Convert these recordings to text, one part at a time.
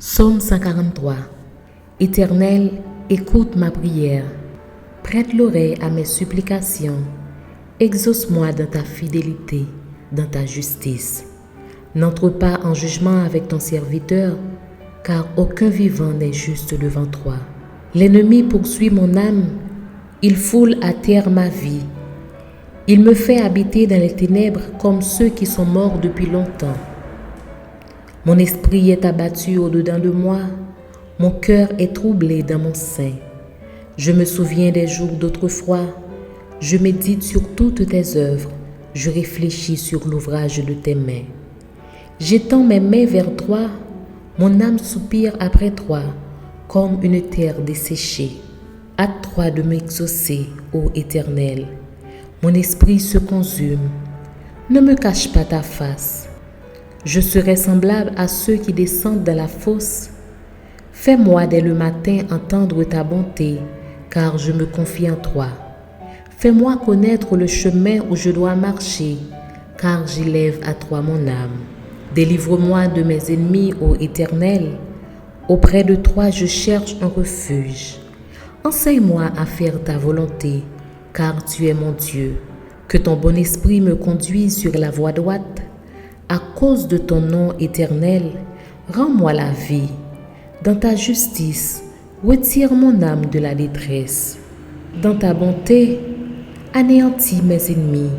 Psaume 143. Éternel, écoute ma prière. Prête l'oreille à mes supplications. Exauce-moi dans ta fidélité, dans ta justice. N'entre pas en jugement avec ton serviteur, car aucun vivant n'est juste devant toi. L'ennemi poursuit mon âme, il foule à terre ma vie. Il me fait habiter dans les ténèbres comme ceux qui sont morts depuis longtemps. Mon esprit est abattu au-dedans de moi, mon cœur est troublé dans mon sein. Je me souviens des jours d'autrefois, je médite sur toutes tes œuvres, je réfléchis sur l'ouvrage de tes mains. J'étends mes mains vers toi, mon âme soupire après toi, comme une terre desséchée. Hâte-toi de m'exaucer, ô Éternel. Mon esprit se consume. Ne me cache pas ta face. Je serai semblable à ceux qui descendent dans la fosse. Fais-moi dès le matin entendre ta bonté, car je me confie en toi. Fais-moi connaître le chemin où je dois marcher, car j'élève à toi mon âme. Délivre-moi de mes ennemis, ô Éternel. Auprès de toi je cherche un refuge. Enseigne-moi à faire ta volonté, car tu es mon Dieu. Que ton bon esprit me conduise sur la voie droite. À cause de ton nom éternel, rends-moi la vie. Dans ta justice, retire mon âme de la détresse. Dans ta bonté, anéantis mes ennemis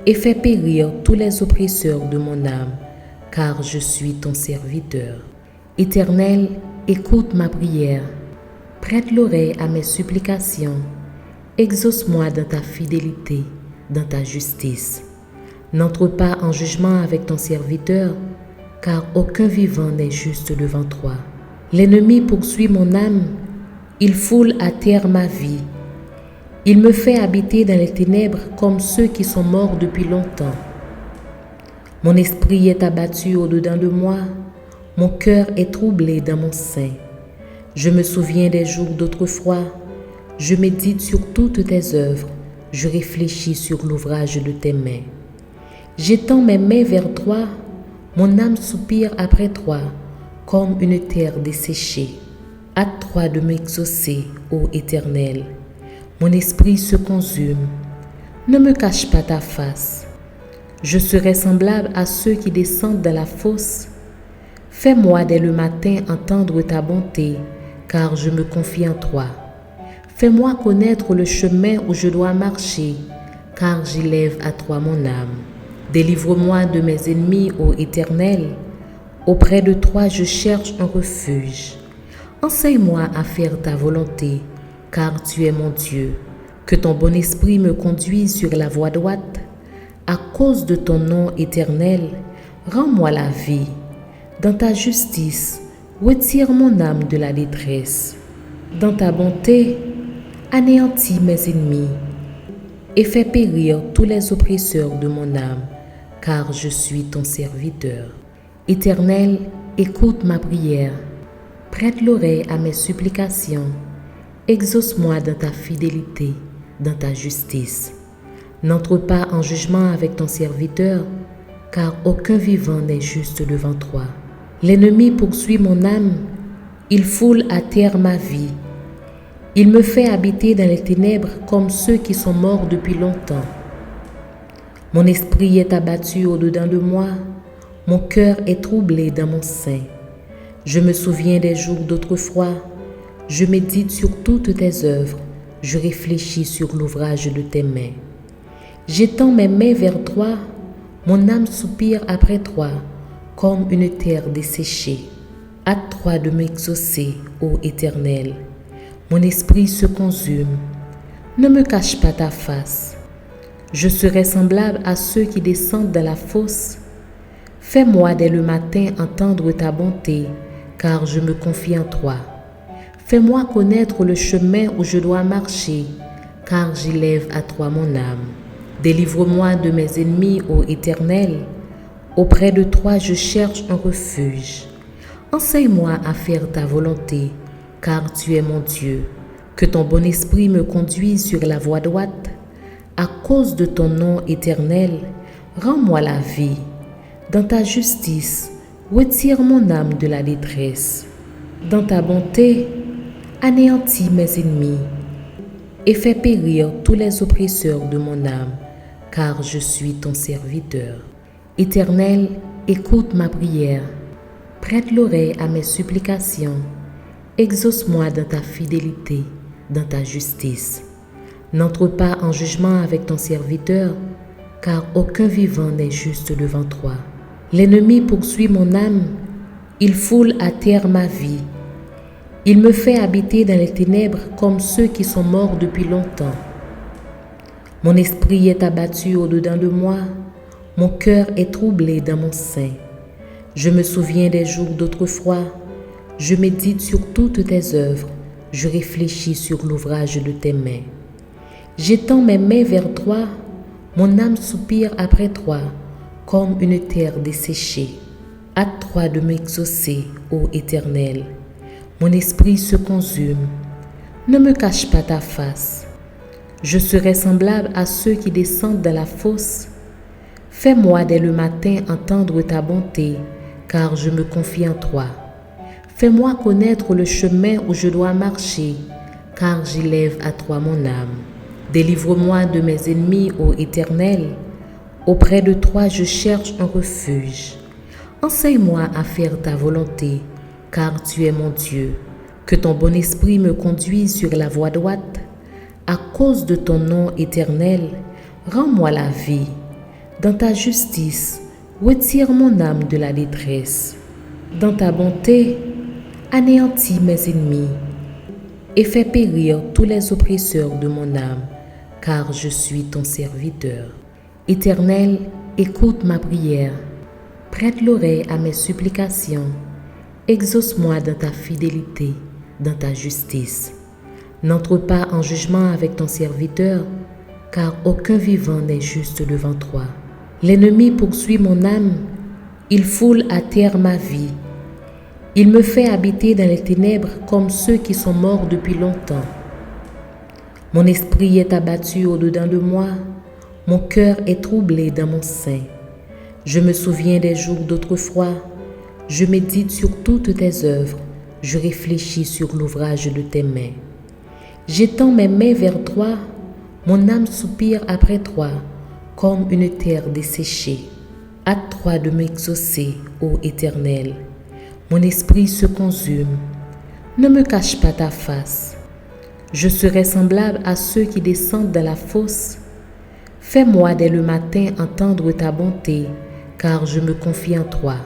et fais périr tous les oppresseurs de mon âme, car je suis ton serviteur. Éternel, écoute ma prière. Prête l'oreille à mes supplications. Exauce-moi dans ta fidélité, dans ta justice. N'entre pas en jugement avec ton serviteur, car aucun vivant n'est juste devant toi. L'ennemi poursuit mon âme, il foule à terre ma vie. Il me fait habiter dans les ténèbres comme ceux qui sont morts depuis longtemps. Mon esprit est abattu au-dedans de moi, mon cœur est troublé dans mon sein. Je me souviens des jours d'autrefois, je médite sur toutes tes œuvres, je réfléchis sur l'ouvrage de tes mains. J'étends mes mains vers toi, mon âme soupire après toi, comme une terre desséchée. Hâte-toi de m'exaucer, ô Éternel. Mon esprit se consume. Ne me cache pas ta face. Je serai semblable à ceux qui descendent dans la fosse. Fais-moi dès le matin entendre ta bonté, car je me confie en toi. Fais-moi connaître le chemin où je dois marcher, car j'élève à toi mon âme. Délivre-moi de mes ennemis, ô Éternel. Auprès de toi je cherche un refuge. Enseigne-moi à faire ta volonté, car tu es mon Dieu. Que ton bon esprit me conduise sur la voie droite. À cause de ton nom éternel, rends-moi la vie. Dans ta justice, retire mon âme de la détresse. Dans ta bonté, anéantis mes ennemis et fais périr tous les oppresseurs de mon âme, car je suis ton serviteur. Éternel, écoute ma prière. Prête l'oreille à mes supplications. Exauce-moi dans ta fidélité, dans ta justice. N'entre pas en jugement avec ton serviteur, car aucun vivant n'est juste devant toi. L'ennemi poursuit mon âme, il foule à terre ma vie. Il me fait habiter dans les ténèbres comme ceux qui sont morts depuis longtemps. Mon esprit est abattu au-dedans de moi, mon cœur est troublé dans mon sein. Je me souviens des jours d'autrefois, je médite sur toutes tes œuvres, je réfléchis sur l'ouvrage de tes mains. J'étends mes mains vers toi, mon âme soupire après toi, comme une terre desséchée. Hâte-toi de m'exaucer, ô Éternel. Mon esprit se consume. Ne me cache pas ta face. Je serai semblable à ceux qui descendent dans la fosse. Fais-moi dès le matin entendre ta bonté, car je me confie en toi. Fais-moi connaître le chemin où je dois marcher, car j'élève à toi mon âme. Délivre-moi de mes ennemis, ô Éternel. Auprès de toi je cherche un refuge. Enseigne-moi à faire ta volonté, car tu es mon Dieu. Que ton bon esprit me conduise sur la voie droite. À cause de ton nom éternel, rends-moi la vie. Dans ta justice, retire mon âme de la détresse. Dans ta bonté, anéantis mes ennemis et fais périr tous les oppresseurs de mon âme, car je suis ton serviteur. Éternel, écoute ma prière, prête l'oreille à mes supplications, exauce-moi dans ta fidélité, dans ta justice. N'entre pas en jugement avec ton serviteur, car aucun vivant n'est juste devant toi. L'ennemi poursuit mon âme, il foule à terre ma vie. Il me fait habiter dans les ténèbres comme ceux qui sont morts depuis longtemps. Mon esprit est abattu au-dedans de moi, mon cœur est troublé dans mon sein. Je me souviens des jours d'autrefois, je médite sur toutes tes œuvres, je réfléchis sur l'ouvrage de tes mains. J'étends mes mains vers toi, mon âme soupire après toi, comme une terre desséchée. Hâte-toi de m'exaucer, ô Éternel. Mon esprit se consume. Ne me cache pas ta face. Je serai semblable à ceux qui descendent dans la fosse. Fais-moi dès le matin entendre ta bonté, car je me confie en toi. Fais-moi connaître le chemin où je dois marcher, car j'élève à toi mon âme. Délivre-moi de mes ennemis, ô Éternel. Auprès de toi, je cherche un refuge. Enseigne-moi à faire ta volonté, car tu es mon Dieu. Que ton bon esprit me conduise sur la voie droite. À cause de ton nom éternel, rends-moi la vie. Dans ta justice, retire mon âme de la détresse. Dans ta bonté, anéantis mes ennemis et fais périr tous les oppresseurs de mon âme, car je suis ton serviteur. Éternel, écoute ma prière, prête l'oreille à mes supplications, exauce-moi dans ta fidélité, dans ta justice. N'entre pas en jugement avec ton serviteur, car aucun vivant n'est juste devant toi. L'ennemi poursuit mon âme, il foule à terre ma vie. Il me fait habiter dans les ténèbres comme ceux qui sont morts depuis longtemps. Mon esprit est abattu au-dedans de moi, mon cœur est troublé dans mon sein. Je me souviens des jours d'autrefois, je médite sur toutes tes œuvres, je réfléchis sur l'ouvrage de tes mains. J'étends mes mains vers toi, mon âme soupire après toi, comme une terre desséchée. Hâte-toi de m'exaucer, ô Éternel. Mon esprit se consume. Ne me cache pas ta face. Je serai semblable à ceux qui descendent dans la fosse. Fais-moi dès le matin entendre ta bonté, car je me confie en toi.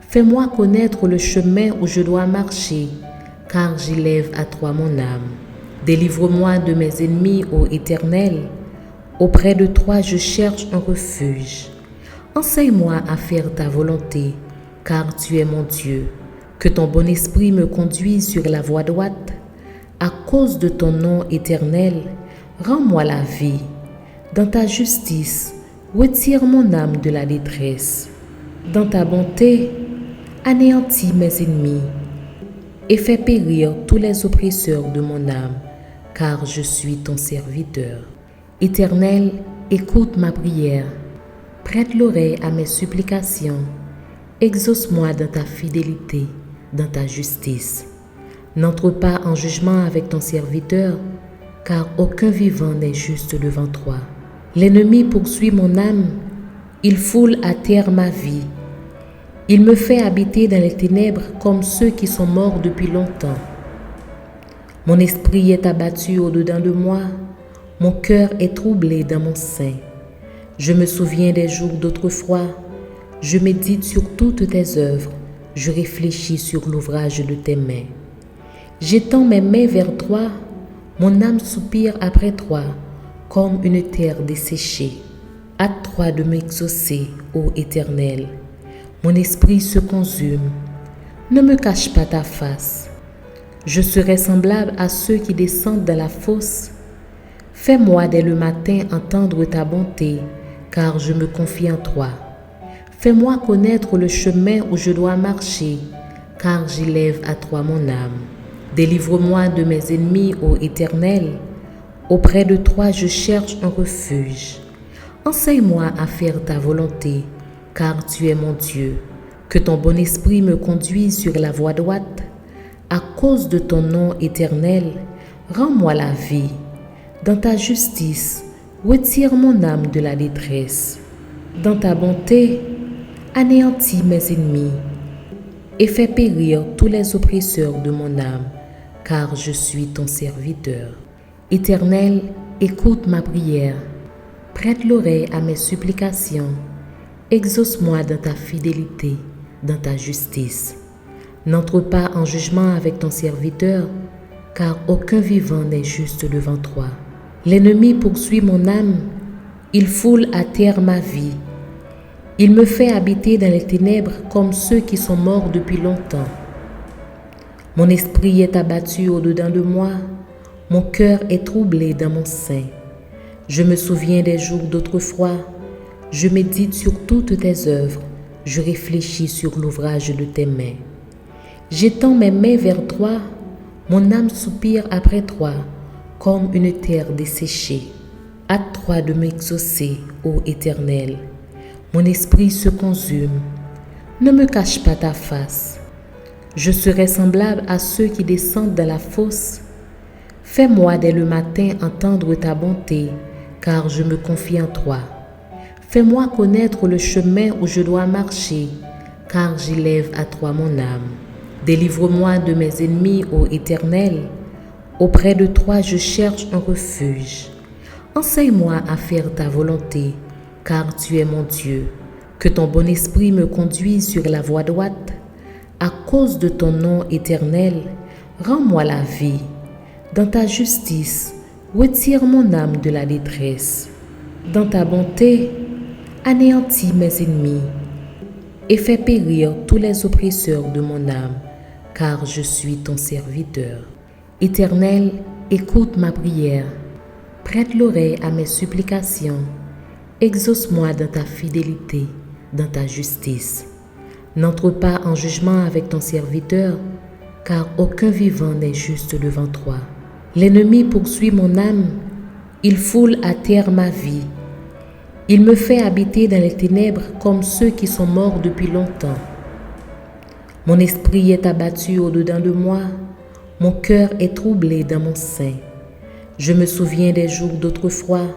Fais-moi connaître le chemin où je dois marcher, car j'élève à toi mon âme. Délivre-moi de mes ennemis, ô Éternel. Auprès de toi, je cherche un refuge. Enseigne-moi à faire ta volonté, car tu es mon Dieu. Que ton bon esprit me conduise sur la voie droite. À cause de ton nom éternel, rends-moi la vie. Dans ta justice, retire mon âme de la détresse. Dans ta bonté, anéantis mes ennemis et fais périr tous les oppresseurs de mon âme, car je suis ton serviteur. Éternel, écoute ma prière, prête l'oreille à mes supplications, exauce-moi dans ta fidélité, dans ta justice. N'entre pas en jugement avec ton serviteur, car aucun vivant n'est juste devant toi. L'ennemi poursuit mon âme, il foule à terre ma vie. Il me fait habiter dans les ténèbres comme ceux qui sont morts depuis longtemps. Mon esprit est abattu au-dedans de moi, mon cœur est troublé dans mon sein. Je me souviens des jours d'autrefois, je médite sur toutes tes œuvres, je réfléchis sur l'ouvrage de tes mains. J'étends mes mains vers toi, mon âme soupire après toi, comme une terre desséchée. Hâte-toi de m'exaucer, ô Éternel. Mon esprit se consume. Ne me cache pas ta face. Je serai semblable à ceux qui descendent dans la fosse. Fais-moi dès le matin entendre ta bonté, car je me confie en toi. Fais-moi connaître le chemin où je dois marcher, car j'élève à toi mon âme. Délivre-moi de mes ennemis, ô Éternel. Auprès de toi, je cherche un refuge. Enseigne-moi à faire ta volonté, car tu es mon Dieu. Que ton bon esprit me conduise sur la voie droite. À cause de ton nom éternel, rends-moi la vie. Dans ta justice, retire mon âme de la détresse. Dans ta bonté, anéantis mes ennemis et fais périr tous les oppresseurs de mon âme, car je suis ton serviteur. Éternel, écoute ma prière. Prête l'oreille à mes supplications. Exauce-moi dans ta fidélité, dans ta justice. N'entre pas en jugement avec ton serviteur, car aucun vivant n'est juste devant toi. L'ennemi poursuit mon âme, il foule à terre ma vie. Il me fait habiter dans les ténèbres comme ceux qui sont morts depuis longtemps. Mon esprit est abattu au-dedans de moi, mon cœur est troublé dans mon sein. Je me souviens des jours d'autrefois, je médite sur toutes tes œuvres, je réfléchis sur l'ouvrage de tes mains. J'étends mes mains vers toi, mon âme soupire après toi, comme une terre desséchée. Hâte-toi de m'exaucer, ô Éternel. Mon esprit se consume. Ne me cache pas ta face. Je serai semblable à ceux qui descendent dans la fosse. Fais-moi dès le matin entendre ta bonté, car je me confie en toi. Fais-moi connaître le chemin où je dois marcher, car j'élève à toi mon âme. Délivre-moi de mes ennemis, ô Éternel. Auprès de toi, je cherche un refuge. Enseigne-moi à faire ta volonté, car tu es mon Dieu. Que ton bon esprit me conduise sur la voie droite. À cause de ton nom éternel, rends-moi la vie. Dans ta justice, retire mon âme de la détresse. Dans ta bonté, anéantis mes ennemis et fais périr tous les oppresseurs de mon âme, car je suis ton serviteur. Éternel, écoute ma prière. Prête l'oreille à mes supplications. Exauce-moi dans ta fidélité, dans ta justice. N'entre pas en jugement avec ton serviteur, car aucun vivant n'est juste devant toi. L'ennemi poursuit mon âme, il foule à terre ma vie. Il me fait habiter dans les ténèbres comme ceux qui sont morts depuis longtemps. Mon esprit est abattu au-dedans de moi, mon cœur est troublé dans mon sein. Je me souviens des jours d'autrefois,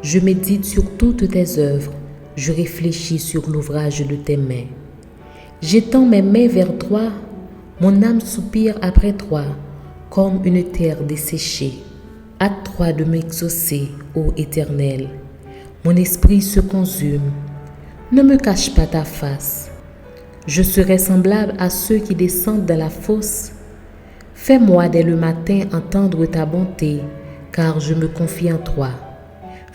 je médite sur toutes tes œuvres, je réfléchis sur l'ouvrage de tes mains. J'étends mes mains vers toi, mon âme soupire après toi, comme une terre desséchée. Hâte-toi de m'exaucer, ô Éternel. Mon esprit se consume. Ne me cache pas ta face. Je serai semblable à ceux qui descendent dans la fosse. Fais-moi dès le matin entendre ta bonté, car je me confie en toi.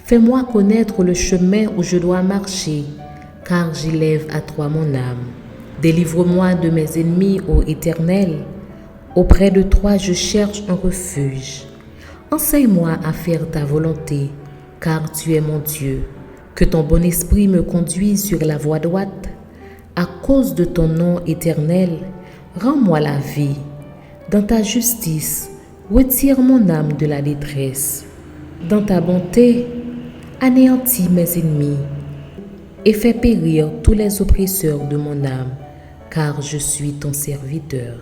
Fais-moi connaître le chemin où je dois marcher, car j'élève à toi mon âme. Délivre-moi de mes ennemis, ô Éternel. Auprès de toi, je cherche un refuge. Enseigne-moi à faire ta volonté, car tu es mon Dieu. Que ton bon esprit me conduise sur la voie droite. À cause de ton nom éternel, rends-moi la vie. Dans ta justice, retire mon âme de la détresse. Dans ta bonté, anéantis mes ennemis et fais périr tous les oppresseurs de mon âme, car je suis ton serviteur.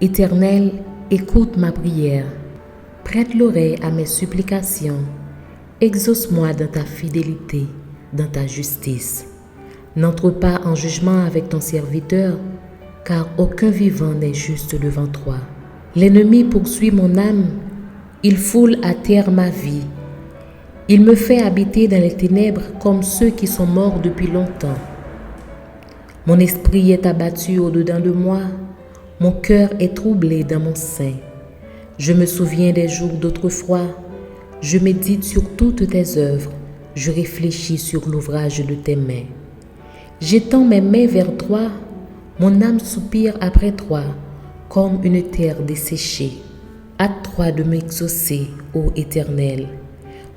Éternel, écoute ma prière. Prête l'oreille à mes supplications. Exauce-moi dans ta fidélité, dans ta justice. N'entre pas en jugement avec ton serviteur, car aucun vivant n'est juste devant toi. L'ennemi poursuit mon âme, il foule à terre ma vie. Il me fait habiter dans les ténèbres comme ceux qui sont morts depuis longtemps. Mon esprit est abattu au-dedans de moi, mon cœur est troublé dans mon sein. Je me souviens des jours d'autrefois, je médite sur toutes tes œuvres, je réfléchis sur l'ouvrage de tes mains. J'étends mes mains vers toi, mon âme soupire après toi, comme une terre desséchée. Hâte-toi de m'exaucer, ô Éternel.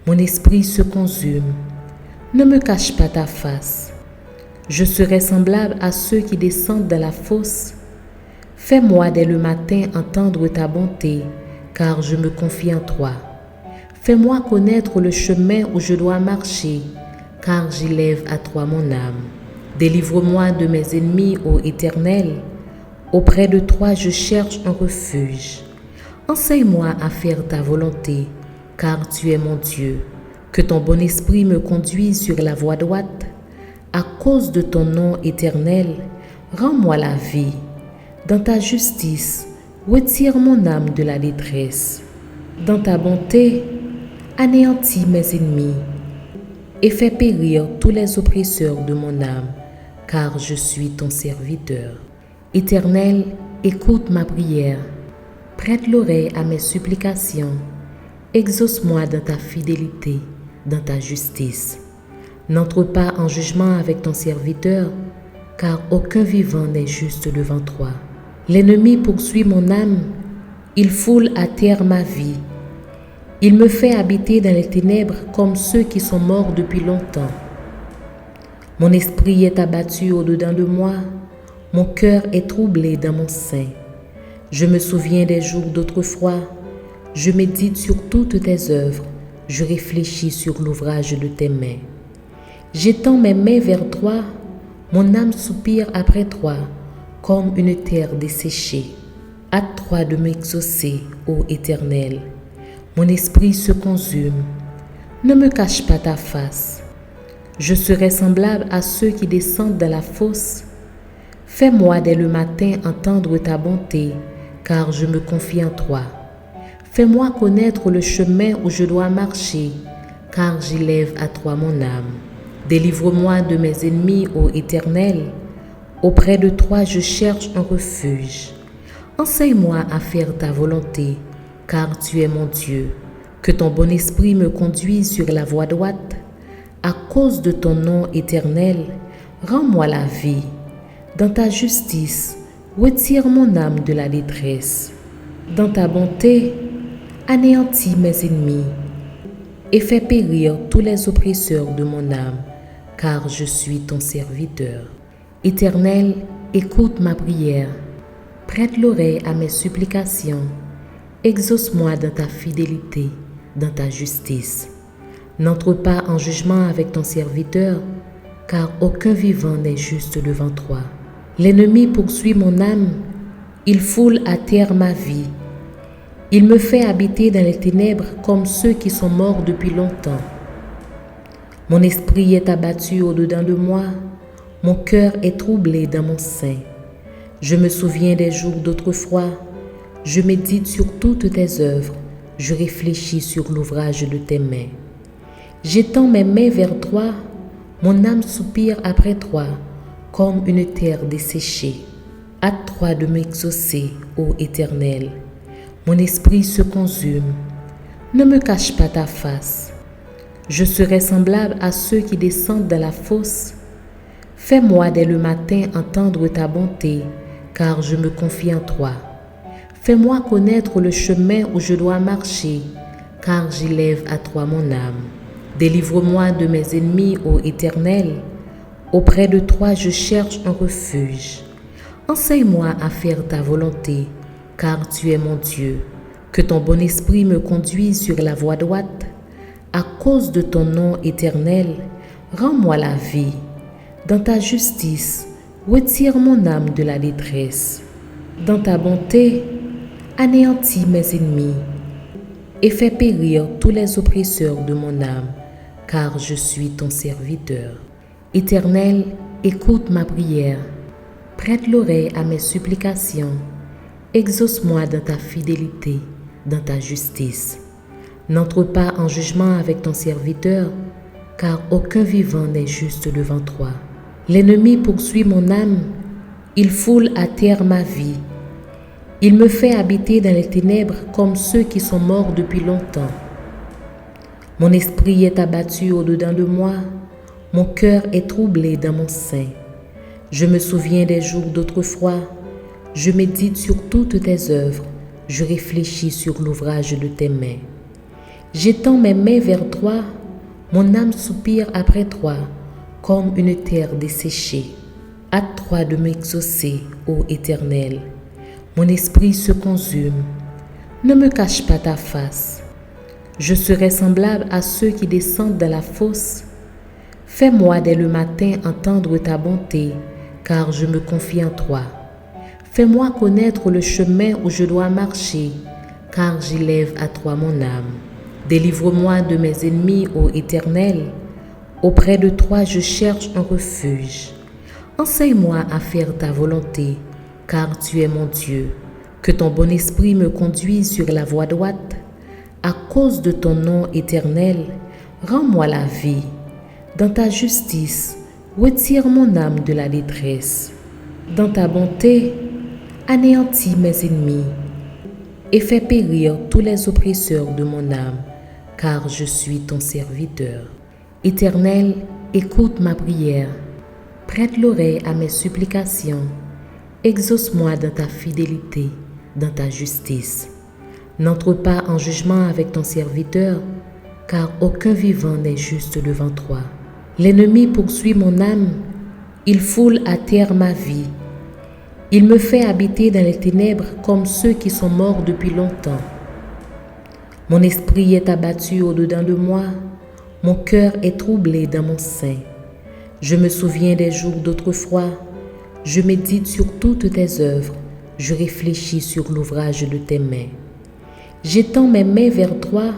Mon esprit se consume. Ne me cache pas ta face. Je serai semblable à ceux qui descendent dans la fosse. Fais-moi dès le matin entendre ta bonté, car je me confie en toi. Fais-moi connaître le chemin où je dois marcher, car j'élève à toi mon âme. Délivre-moi de mes ennemis, ô Éternel. Auprès de toi, je cherche un refuge. Enseigne-moi à faire ta volonté, car tu es mon Dieu. Que ton bon esprit me conduise sur la voie droite. À cause de ton nom éternel, rends-moi la vie. Dans ta justice, retire mon âme de la détresse. Dans ta bonté, anéantis mes ennemis et fais périr tous les oppresseurs de mon âme, car je suis ton serviteur. Éternel, écoute ma prière. Prête l'oreille à mes supplications. Exauce-moi dans ta fidélité, dans ta justice. N'entre pas en jugement avec ton serviteur, car aucun vivant n'est juste devant toi. L'ennemi poursuit mon âme, il foule à terre ma vie. Il me fait habiter dans les ténèbres comme ceux qui sont morts depuis longtemps. Mon esprit est abattu au-dedans de moi, mon cœur est troublé dans mon sein. Je me souviens des jours d'autrefois, je médite sur toutes tes œuvres, je réfléchis sur l'ouvrage de tes mains. J'étends mes mains vers toi, mon âme soupire après toi, comme une terre desséchée. Hâte-toi de m'exaucer, ô Éternel. Mon esprit se consume. Ne me cache pas ta face. Je serai semblable à ceux qui descendent dans la fosse. Fais-moi dès le matin entendre ta bonté, car je me confie en toi. Fais-moi connaître le chemin où je dois marcher, car j'élève à toi mon âme. Délivre-moi de mes ennemis, ô Éternel. Auprès de toi, je cherche un refuge. Enseigne-moi à faire ta volonté, car tu es mon Dieu. Que ton bon esprit me conduise sur la voie droite. À cause de ton nom éternel, rends-moi la vie. Dans ta justice, retire mon âme de la détresse. Dans ta bonté, anéantis mes ennemis et fais périr tous les oppresseurs de mon âme, car je suis ton serviteur. Éternel, écoute ma prière. Prête l'oreille à mes supplications. Exauce-moi dans ta fidélité, dans ta justice. N'entre pas en jugement avec ton serviteur, car aucun vivant n'est juste devant toi. L'ennemi poursuit mon âme, il foule à terre ma vie. Il me fait habiter dans les ténèbres comme ceux qui sont morts depuis longtemps. Mon esprit est abattu au-dedans de moi, mon cœur est troublé dans mon sein. Je me souviens des jours d'autrefois, je médite sur toutes tes œuvres, je réfléchis sur l'ouvrage de tes mains. J'étends mes mains vers toi, mon âme soupire après toi, comme une terre desséchée. Hâte-toi de m'exaucer, ô Éternel. Mon esprit se consume. Ne me cache pas ta face. Je serai semblable à ceux qui descendent dans la fosse. Fais-moi dès le matin entendre ta bonté, car je me confie en toi. Fais-moi connaître le chemin où je dois marcher, car j'élève à toi mon âme. Délivre-moi de mes ennemis, ô Éternel. Auprès de toi, je cherche un refuge. Enseigne-moi à faire ta volonté, car tu es mon Dieu. Que ton bon esprit me conduise sur la voie droite. À cause de ton nom éternel, rends-moi la vie. Dans ta justice, retire mon âme de la détresse. Dans ta bonté, anéantis mes ennemis et fais périr tous les oppresseurs de mon âme, car je suis ton serviteur. Éternel, écoute ma prière. Prête l'oreille à mes supplications. Exauce-moi dans ta fidélité, dans ta justice. N'entre pas en jugement avec ton serviteur, car aucun vivant n'est juste devant toi. L'ennemi poursuit mon âme, il foule à terre ma vie. Il me fait habiter dans les ténèbres comme ceux qui sont morts depuis longtemps. Mon esprit est abattu au-dedans de moi, mon cœur est troublé dans mon sein. Je me souviens des jours d'autrefois, je médite sur toutes tes œuvres, je réfléchis sur l'ouvrage de tes mains. J'étends mes mains vers toi, mon âme soupire après toi, comme une terre desséchée. Hâte-toi de m'exaucer, ô Éternel. Mon esprit se consume. Ne me cache pas ta face. Je serai semblable à ceux qui descendent dans la fosse. Fais-moi dès le matin entendre ta bonté, car je me confie en toi. Fais-moi connaître le chemin où je dois marcher, car j'élève à toi mon âme. Délivre-moi de mes ennemis, ô Éternel. Auprès de toi je cherche un refuge. Enseigne-moi à faire ta volonté, car tu es mon Dieu. Que ton bon esprit me conduise sur la voie droite. À cause de ton nom éternel, rends-moi la vie. Dans ta justice, retire mon âme de la détresse. Dans ta bonté, anéantis mes ennemis et fais périr tous les oppresseurs de mon âme, car je suis ton serviteur. Éternel, écoute ma prière. Prête l'oreille à mes supplications. Exauce-moi dans ta fidélité, dans ta justice. N'entre pas en jugement avec ton serviteur, car aucun vivant n'est juste devant toi. L'ennemi poursuit mon âme, il foule à terre ma vie. Il me fait habiter dans les ténèbres comme ceux qui sont morts depuis longtemps. Mon esprit est abattu au-dedans de moi, mon cœur est troublé dans mon sein. Je me souviens des jours d'autrefois, je médite sur toutes tes œuvres, je réfléchis sur l'ouvrage de tes mains. J'étends mes mains vers toi,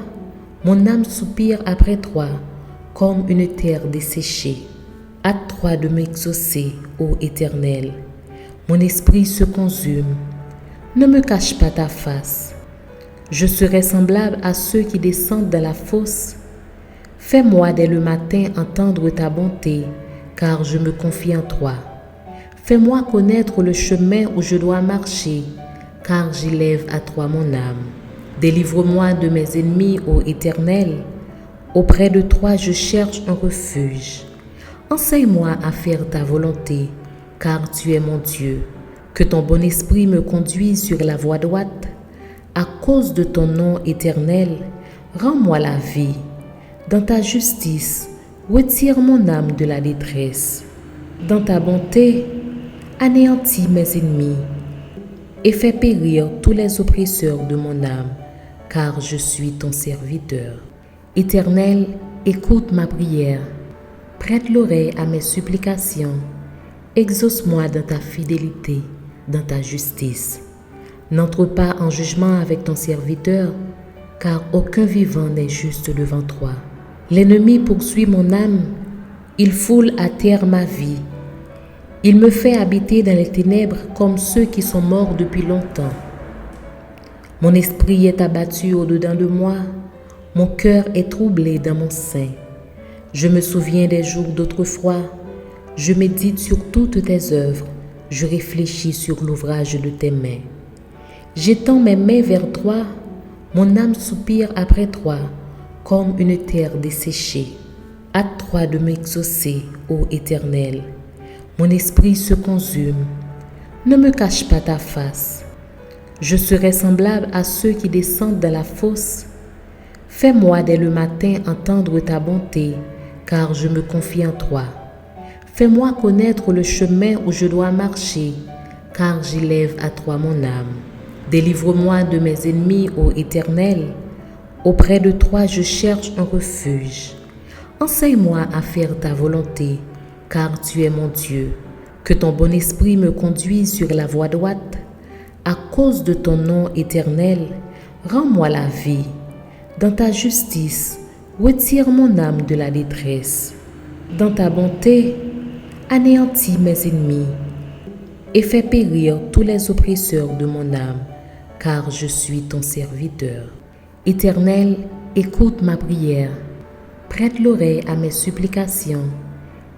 mon âme soupire après toi, comme une terre desséchée. Hâte-toi de m'exaucer, ô Éternel. Mon esprit se consume. Ne me cache pas ta face. Je serai semblable à ceux qui descendent dans la fosse. Fais-moi dès le matin entendre ta bonté, car je me confie en toi. Fais-moi connaître le chemin où je dois marcher, car j'élève à toi mon âme. Délivre-moi de mes ennemis, ô Éternel. Auprès de toi je cherche un refuge. Enseigne-moi à faire ta volonté, car tu es mon Dieu. Que ton bon esprit me conduise sur la voie droite. À cause de ton nom éternel, rends-moi la vie. Dans ta justice, retire mon âme de la détresse. Dans ta bonté, anéantis mes ennemis et fais périr tous les oppresseurs de mon âme, car je suis ton serviteur. Éternel, écoute ma prière. Prête l'oreille à mes supplications. Exauce-moi dans ta fidélité, dans ta justice. N'entre pas en jugement avec ton serviteur, car aucun vivant n'est juste devant toi. L'ennemi poursuit mon âme, il foule à terre ma vie. Il me fait habiter dans les ténèbres comme ceux qui sont morts depuis longtemps. Mon esprit est abattu au-dedans de moi, mon cœur est troublé dans mon sein. Je me souviens des jours d'autrefois, je médite sur toutes tes œuvres, je réfléchis sur l'ouvrage de tes mains. J'étends mes mains vers toi, mon âme soupire après toi, comme une terre desséchée. Hâte-toi de m'exaucer, ô Éternel. Mon esprit se consume. Ne me cache pas ta face. Je serai semblable à ceux qui descendent dans la fosse. Fais-moi dès le matin entendre ta bonté, car je me confie en toi. Fais-moi connaître le chemin où je dois marcher, car j'élève à toi mon âme. Délivre-moi de mes ennemis, ô Éternel. Auprès de toi je cherche un refuge. Enseigne-moi à faire ta volonté, car tu es mon Dieu. Que ton bon esprit me conduise sur la voie droite. À cause de ton nom éternel, rends-moi la vie. Dans ta justice, retire mon âme de la détresse. Dans ta bonté, anéantis mes ennemis et fais périr tous les oppresseurs de mon âme, car je suis ton serviteur. Éternel, écoute ma prière. Prête l'oreille à mes supplications.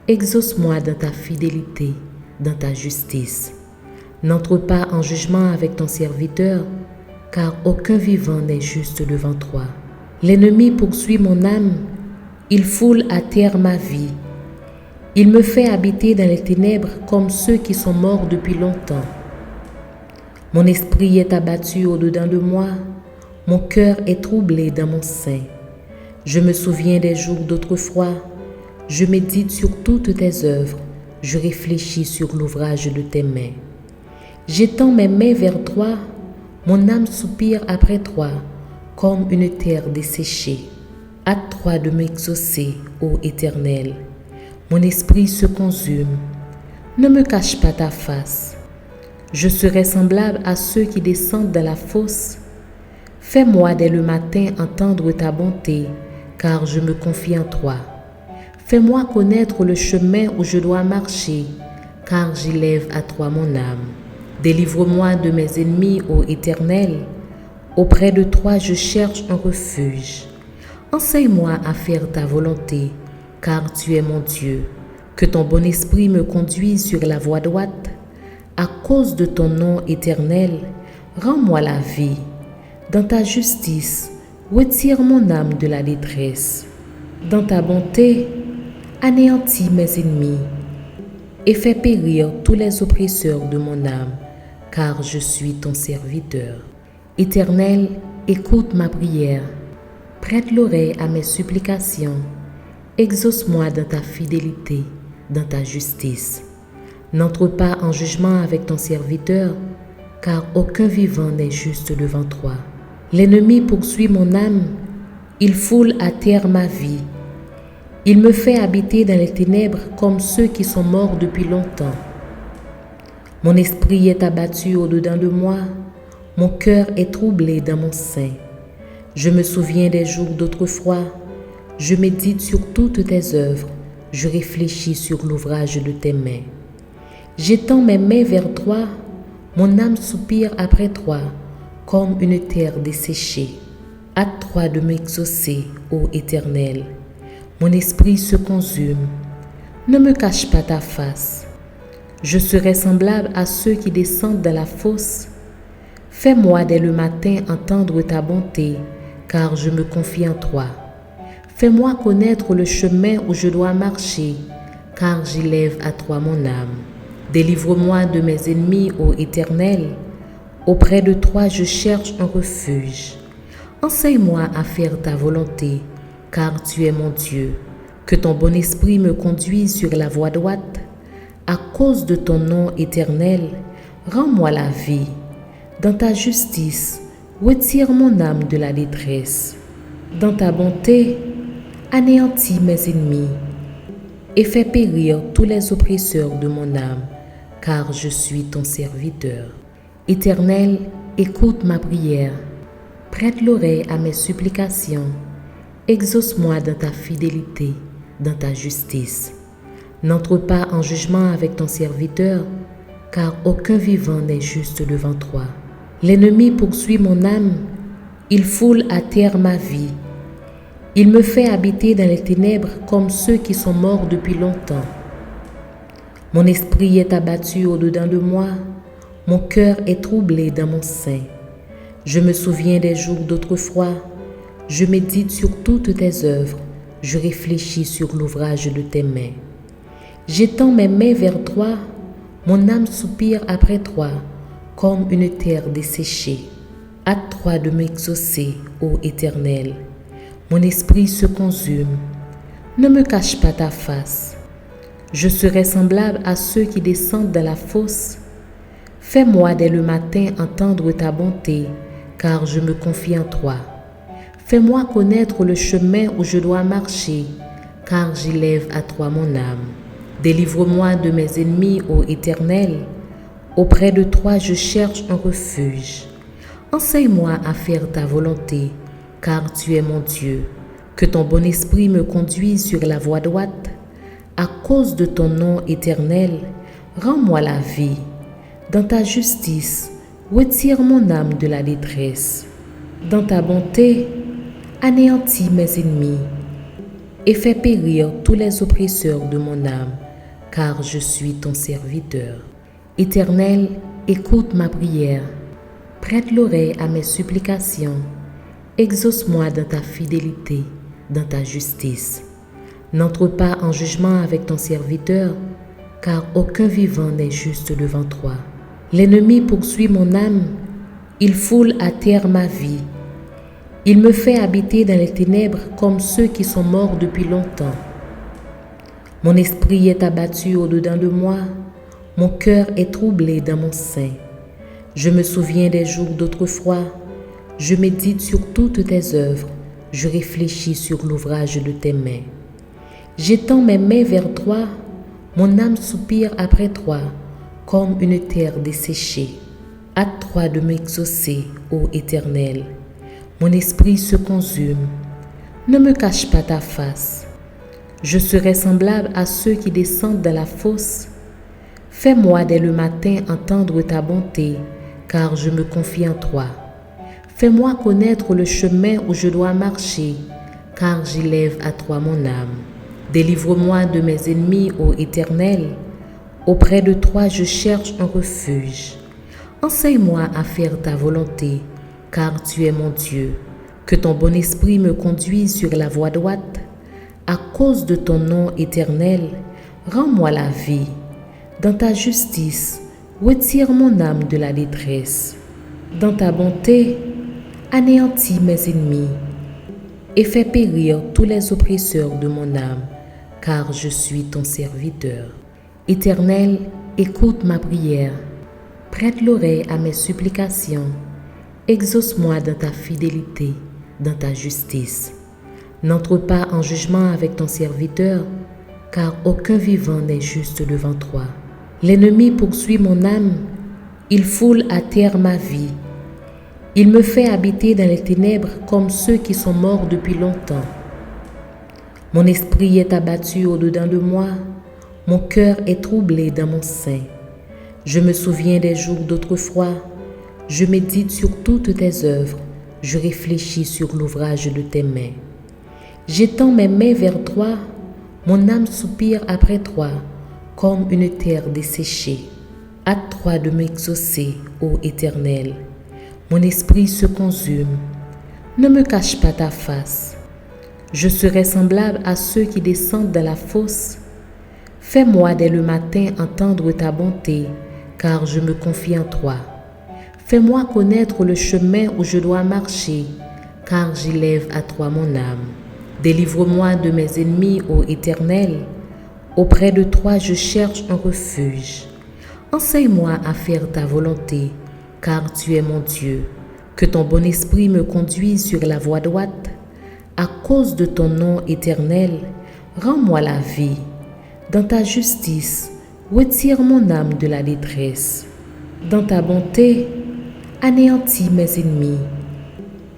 Exauce-moi dans ta fidélité, dans ta justice. N'entre pas en jugement avec ton serviteur, car aucun vivant n'est juste devant toi. L'ennemi poursuit mon âme, il foule à terre ma vie. Il me fait habiter dans les ténèbres comme ceux qui sont morts depuis longtemps. Mon esprit est abattu au-dedans de moi, mon cœur est troublé dans mon sein. Je me souviens des jours d'autrefois, je médite sur toutes tes œuvres, je réfléchis sur l'ouvrage de tes mains. J'étends mes mains vers toi, mon âme soupire après toi, comme une terre desséchée. Hâte-toi de m'exaucer, ô Éternel. Mon esprit se consume. Ne me cache pas ta face. Je serai semblable à ceux qui descendent dans la fosse. Fais-moi dès le matin entendre ta bonté, car je me confie en toi. Fais-moi connaître le chemin où je dois marcher, car j'élève à toi mon âme. Délivre-moi de mes ennemis, ô Éternel. Auprès de toi je cherche un refuge. Enseigne-moi à faire ta volonté, car tu es mon Dieu. Que ton bon esprit me conduise sur la voie droite. À cause de ton nom éternel, rends-moi la vie. Dans ta justice, retire mon âme de la détresse. Dans ta bonté, anéantis mes ennemis et fais périr tous les oppresseurs de mon âme, car je suis ton serviteur. Éternel, écoute ma prière. Prête l'oreille à mes supplications. Exauce-moi dans ta fidélité, dans ta justice. N'entre pas en jugement avec ton serviteur, car aucun vivant n'est juste devant toi. L'ennemi poursuit mon âme, il foule à terre ma vie. Il me fait habiter dans les ténèbres comme ceux qui sont morts depuis longtemps. Mon esprit est abattu au-dedans de moi, mon cœur est troublé dans mon sein. Je me souviens des jours d'autrefois, je médite sur toutes tes œuvres, je réfléchis sur l'ouvrage de tes mains. J'étends mes mains vers toi, mon âme soupire après toi, comme une terre desséchée. Hâte-toi de m'exaucer, ô Éternel. Mon esprit se consume. Ne me cache pas ta face. Je serai semblable à ceux qui descendent dans la fosse. Fais-moi dès le matin entendre ta bonté, car je me confie en toi. Fais-moi connaître le chemin où je dois marcher, car j'élève à toi mon âme. Délivre-moi de mes ennemis, ô Éternel. Auprès de toi je cherche un refuge. Enseigne-moi à faire ta volonté, car tu es mon Dieu. Que ton bon esprit me conduise sur la voie droite. À cause de ton nom éternel, rends-moi la vie. Dans ta justice, retire mon âme de la détresse. Dans ta bonté, anéantis mes ennemis et fais périr tous les oppresseurs de mon âme, car je suis ton serviteur. Éternel, écoute ma prière. Prête l'oreille à mes supplications. Exauce-moi dans ta fidélité, dans ta justice. N'entre pas en jugement avec ton serviteur, car aucun vivant n'est juste devant toi. L'ennemi poursuit mon âme, il foule à terre ma vie. Il me fait habiter dans les ténèbres comme ceux qui sont morts depuis longtemps. Mon esprit est abattu au-dedans de moi, mon cœur est troublé dans mon sein. Je me souviens des jours d'autrefois, je médite sur toutes tes œuvres, je réfléchis sur l'ouvrage de tes mains. J'étends mes mains vers toi, mon âme soupire après toi, comme une terre desséchée. Hâte-toi de m'exaucer, ô Éternel. Mon esprit se consume. Ne me cache pas ta face. Je serai semblable à ceux qui descendent dans la fosse. Fais-moi dès le matin entendre ta bonté, car je me confie en toi. Fais-moi connaître le chemin où je dois marcher, car j'élève à toi mon âme. Délivre-moi de mes ennemis, ô Éternel. Auprès de toi je cherche un refuge. Enseigne-moi à faire ta volonté, car tu es mon Dieu. Que ton bon esprit me conduise sur la voie droite. À cause de ton nom éternel, rends-moi la vie. Dans ta justice, retire mon âme de la détresse. Dans ta bonté, anéantis mes ennemis et fais périr tous les oppresseurs de mon âme, car je suis ton serviteur. Éternel, écoute ma prière. Prête l'oreille à mes supplications. Exauce-moi dans ta fidélité, dans ta justice. N'entre pas en jugement avec ton serviteur, car aucun vivant n'est juste devant toi. L'ennemi poursuit mon âme, il foule à terre ma vie. Il me fait habiter dans les ténèbres comme ceux qui sont morts depuis longtemps. Mon esprit est abattu au-dedans de moi, mon cœur est troublé dans mon sein. Je me souviens des jours d'autrefois, je médite sur toutes tes œuvres, je réfléchis sur l'ouvrage de tes mains. J'étends mes mains vers toi, mon âme soupire après toi, comme une terre desséchée. Hâte-toi de m'exaucer, ô Éternel. Mon esprit se consume. Ne me cache pas ta face. Je serai semblable à ceux qui descendent dans la fosse. Fais-moi dès le matin entendre ta bonté, car je me confie en toi. Fais-moi connaître le chemin où je dois marcher, car j'élève à toi mon âme. Délivre-moi de mes ennemis, ô Éternel. Auprès de toi je cherche un refuge. Enseigne-moi à faire ta volonté, car tu es mon Dieu. Que ton bon esprit me conduise sur la voie droite. À cause de ton nom éternel, rends-moi la vie. Dans ta justice, retire mon âme de la détresse. Dans ta bonté, anéantis mes ennemis et fais périr tous les oppresseurs de mon âme, car je suis ton serviteur. Éternel, écoute ma prière. Prête l'oreille à mes supplications. Exauce-moi dans ta fidélité, dans ta justice. N'entre pas en jugement avec ton serviteur, car aucun vivant n'est juste devant toi. L'ennemi poursuit mon âme, il foule à terre ma vie. Il me fait habiter dans les ténèbres comme ceux qui sont morts depuis longtemps. Mon esprit est abattu au-dedans de moi, mon cœur est troublé dans mon sein. Je me souviens des jours d'autrefois, je médite sur toutes tes œuvres, je réfléchis sur l'ouvrage de tes mains. J'étends mes mains vers toi, mon âme soupire après toi, comme une terre desséchée. Hâte-toi de m'exaucer, ô Éternel. Mon esprit se consume. Ne me cache pas ta face. Je serai semblable à ceux qui descendent dans la fosse. Fais-moi dès le matin entendre ta bonté, car je me confie en toi. Fais-moi connaître le chemin où je dois marcher, car j'élève à toi mon âme. Délivre-moi de mes ennemis, ô Éternel. Auprès de toi je cherche un refuge. Enseigne-moi à faire ta volonté, car tu es mon Dieu. Que ton bon esprit me conduise sur la voie droite. À cause de ton nom éternel, rends-moi la vie. Dans ta justice, retire mon âme de la détresse. Dans ta bonté, anéantis mes ennemis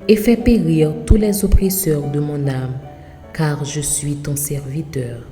et fais périr tous les oppresseurs de mon âme, car je suis ton serviteur.